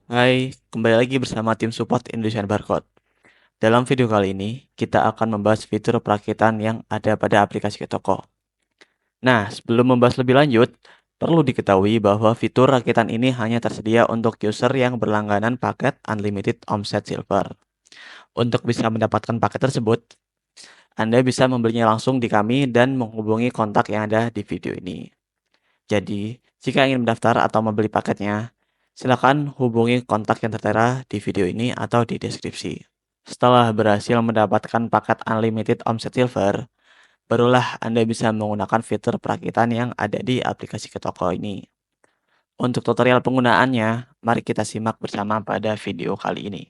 Hai, kembali lagi bersama tim support Indonesian Barcode. Dalam video kali ini, kita akan membahas fitur perakitan yang ada pada aplikasi toko. Nah, sebelum membahas lebih lanjut, perlu diketahui bahwa fitur rakitan ini hanya tersedia untuk user yang berlangganan paket Unlimited Omset Silver. Untuk bisa mendapatkan paket tersebut, Anda bisa membelinya langsung di kami dan menghubungi kontak yang ada di video ini. Jadi, jika ingin mendaftar atau membeli paketnya, silakan hubungi kontak yang tertera di video ini atau di deskripsi. Setelah berhasil mendapatkan paket Unlimited Omset Silver, barulah Anda bisa menggunakan fitur perakitan yang ada di aplikasi Ketoko ini. Untuk tutorial penggunaannya, mari kita simak bersama pada video kali ini.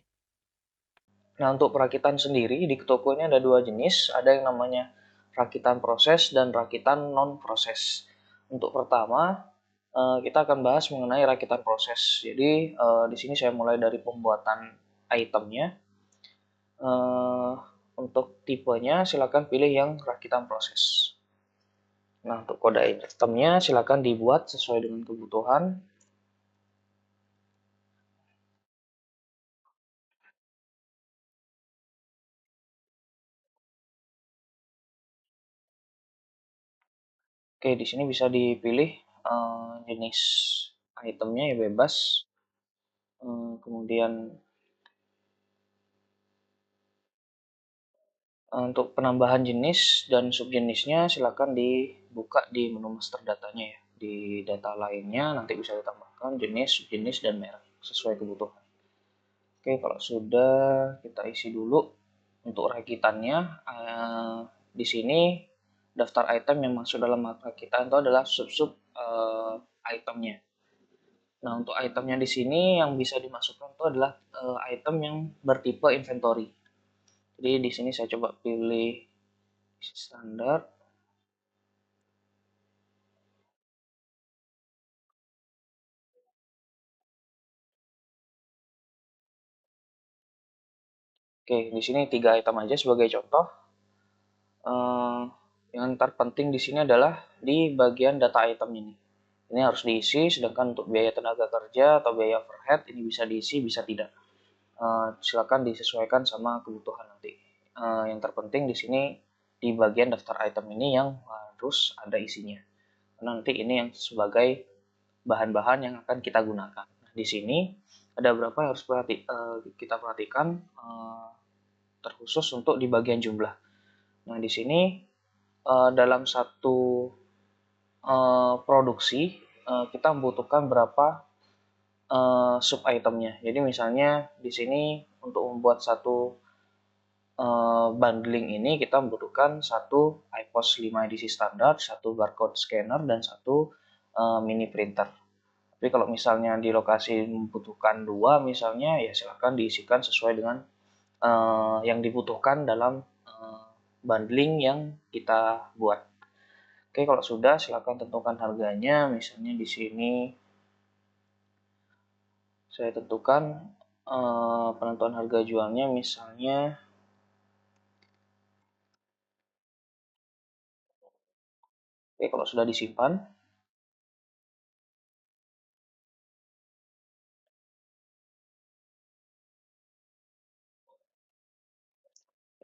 Nah, untuk perakitan sendiri di toko ini ada dua jenis, ada yang namanya rakitan proses dan rakitan non-proses. Untuk pertama, kita akan bahas mengenai rakitan proses. Jadi, di sini saya mulai dari pembuatan itemnya. Eh, untuk tipenya, silakan pilih yang rakitan proses. Nah, untuk kode itemnya, silakan dibuat sesuai dengan kebutuhan. Oke, di sini bisa dipilih jenis itemnya ya bebas. Kemudian untuk penambahan jenis dan subjenisnya silakan dibuka di menu master datanya ya. Di data lainnya nanti bisa ditambahkan jenis, subjenis, dan merek sesuai kebutuhan. Oke, kalau sudah kita isi dulu untuk rakitannya. Di sini daftar item yang masuk dalam rakitan itu adalah sub-sub itemnya. Nah, untuk itemnya di sini yang bisa dimasukkan itu adalah item yang bertipe inventory. Jadi di sini saya coba pilih standar. Oke, di sini 3 item aja sebagai contoh. Eh, yang terpenting di sini adalah di bagian data item ini. Ini harus diisi, sedangkan untuk biaya tenaga kerja atau biaya overhead ini bisa diisi, bisa tidak. Silakan disesuaikan sama kebutuhan nanti. Yang terpenting di sini di bagian daftar item ini yang harus ada isinya. Karena nanti ini yang sebagai bahan-bahan yang akan kita gunakan. Nah, di sini ada berapa yang harus kita perhatikan terkhusus untuk di bagian jumlah. Nah, di sini dalam satu produksi kita membutuhkan berapa sub itemnya. Jadi misalnya di sini untuk membuat satu bundling ini kita membutuhkan satu iPOS 5 edisi standar, satu barcode scanner, dan satu mini printer. Tapi kalau misalnya di lokasi membutuhkan dua misalnya, ya silakan diisikan sesuai dengan yang dibutuhkan dalam bundling yang kita buat. Oke, kalau sudah silakan tentukan harganya. Misalnya di sini saya tentukan penentuan harga jualnya misalnya. Oke, kalau sudah disimpan.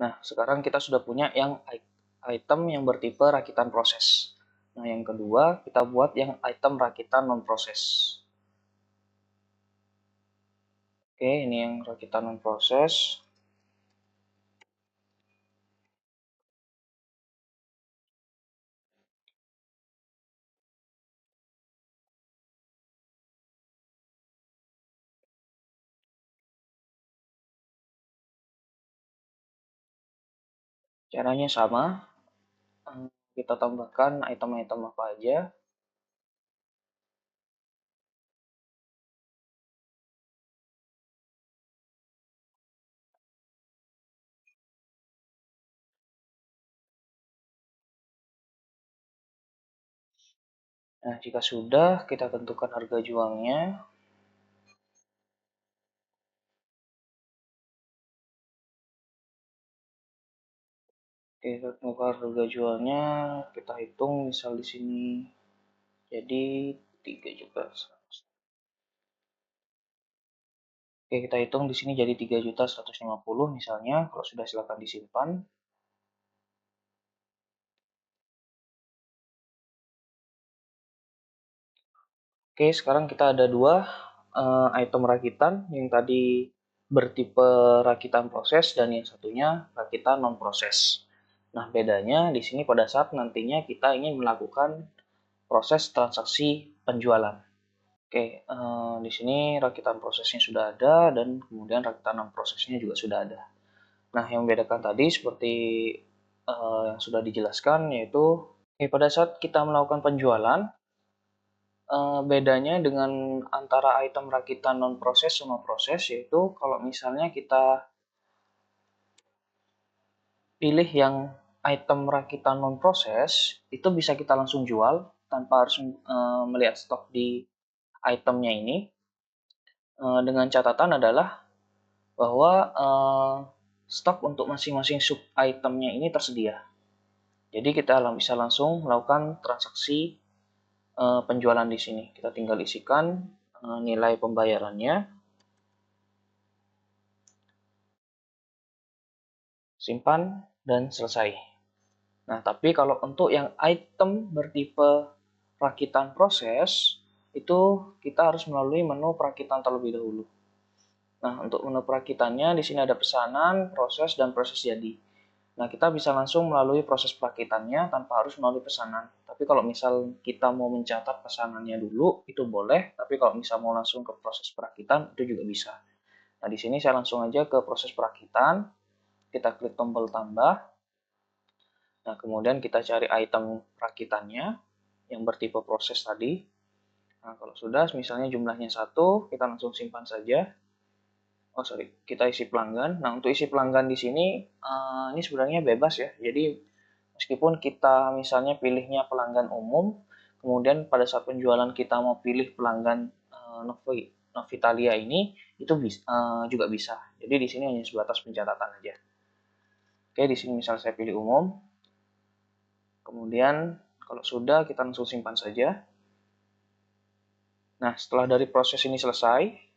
Nah, sekarang kita sudah punya yang item yang bertipe rakitan proses. Nah, yang kedua kita buat yang item rakitan non proses. Oke, ini yang rakitan non proses. Caranya sama, kita tambahkan item-item apa aja. Nah, jika sudah, kita tentukan harga jualnya. Oke, tentukan harga jualnya, kita hitung misal di sini jadi 3 juta. Oke, kita hitung di sini jadi 3.150.000 misalnya. Kalau sudah silakan disimpan. Oke, sekarang kita ada dua item rakitan, yang tadi bertipe rakitan proses dan yang satunya rakitan non proses. Nah, bedanya di sini pada saat nantinya kita ingin melakukan proses transaksi penjualan. Oke, di sini rakitan prosesnya sudah ada dan kemudian rakitan non prosesnya juga sudah ada. Nah, yang membedakan tadi seperti yang sudah dijelaskan, yaitu pada saat kita melakukan penjualan, bedanya dengan antara item rakitan non proses sama proses, yaitu kalau misalnya kita pilih yang item rakitan non proses, itu bisa kita langsung jual tanpa harus melihat stok di itemnya ini. Dengan catatan adalah bahwa stok untuk masing-masing sub itemnya ini tersedia. Jadi kita bisa langsung melakukan transaksi penjualan di sini. Kita tinggal isikan nilai pembayarannya, simpan, dan selesai. Nah, tapi kalau untuk yang item bertipe rakitan proses, itu kita harus melalui menu perakitan terlebih dahulu. Nah, untuk menu perakitannya di sini ada pesanan, proses, dan proses jadi. Nah, kita bisa langsung melalui proses perakitannya tanpa harus melalui pesanan. Tapi kalau misal kita mau mencatat pesanannya dulu, itu boleh. Tapi kalau misal mau langsung ke proses perakitan, itu juga bisa. Nah, di sini saya langsung aja ke proses perakitan. Kita klik tombol tambah. Nah, kemudian kita cari item perakitannya yang bertipe proses tadi. Nah, kalau sudah, misalnya jumlahnya 1, kita langsung simpan saja. Oh sorry, kita isi pelanggan. Nah, untuk isi pelanggan di sini, ini sebenarnya bebas ya. Jadi, meskipun kita misalnya pilihnya pelanggan umum, kemudian pada saat penjualan kita mau pilih pelanggan Novitalia ini, itu juga bisa. Jadi di sini hanya sebatas pencatatan aja. Oke, di sini misal saya pilih umum. Kemudian kalau sudah, kita langsung simpan saja. Nah, setelah dari proses ini selesai,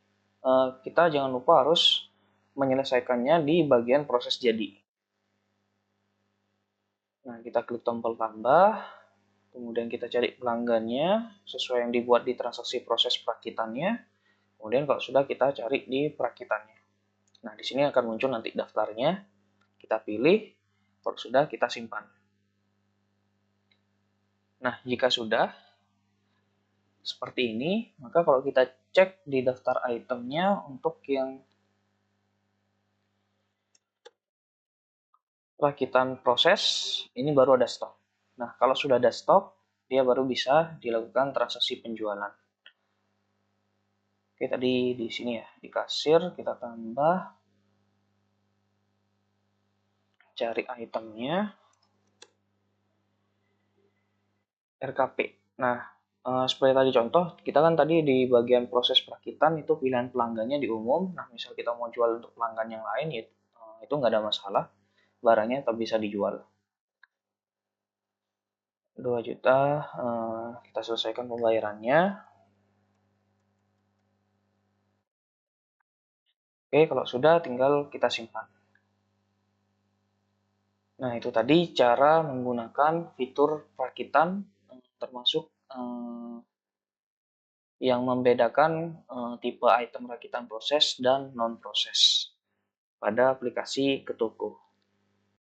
kita jangan lupa harus menyelesaikannya di bagian proses jadi. Nah, kita klik tombol tambah, kemudian kita cari pelanggannya sesuai yang dibuat di transaksi proses perakitannya. Kemudian kalau sudah, kita cari di perakitannya. Nah, di sini akan muncul nanti daftarnya. Kita pilih, kalau sudah kita simpan. Nah, jika sudah seperti ini, maka kalau kita cek di daftar itemnya untuk yang rakitan proses, ini baru ada stok. Nah, kalau sudah ada stok, dia baru bisa dilakukan transaksi penjualan. Oke, tadi di sini ya, di kasir kita tambah, cari itemnya, RKP. Nah, seperti tadi contoh, kita kan tadi di bagian proses perakitan itu pilihan pelanggannya di umum. Nah, misal kita mau jual untuk pelanggan yang lain, ya, itu nggak ada masalah, barangnya tetap bisa dijual. 2 juta, kita selesaikan pembayarannya. Oke, kalau sudah tinggal kita simpan. Nah, itu tadi cara menggunakan fitur perakitan, termasuk yang membedakan tipe item rakitan proses dan non proses pada aplikasi Ketoko.